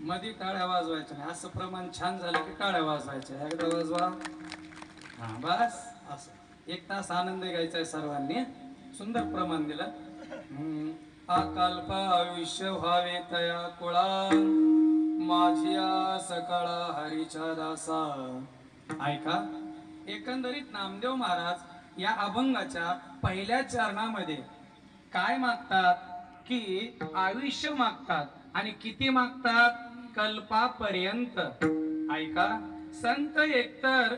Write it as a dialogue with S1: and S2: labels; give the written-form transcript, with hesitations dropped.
S1: मध्ये टाळ्या वाजवायच्या नाही, असं प्रमाण छान झालं की टाळ्या वाजवायच्या. एकदा वाजवा, हा बस. असं 1 तास आनंद घ्यायचा आहे सर्वांनी. सुंदर प्रमाण दिलं. अकल्प आयुष्य व्हावे तया कुळा, माझिया सकाळा हरीच्या दासा. ऐका, एकंदरीत नामदेव महाराज या अभंगाच्या पहिल्या चरणामध्ये काय मागतात की आयुष्य मागतात. आणि किती मागतात? कल्पापर्यंत. ऐका, संत एकतर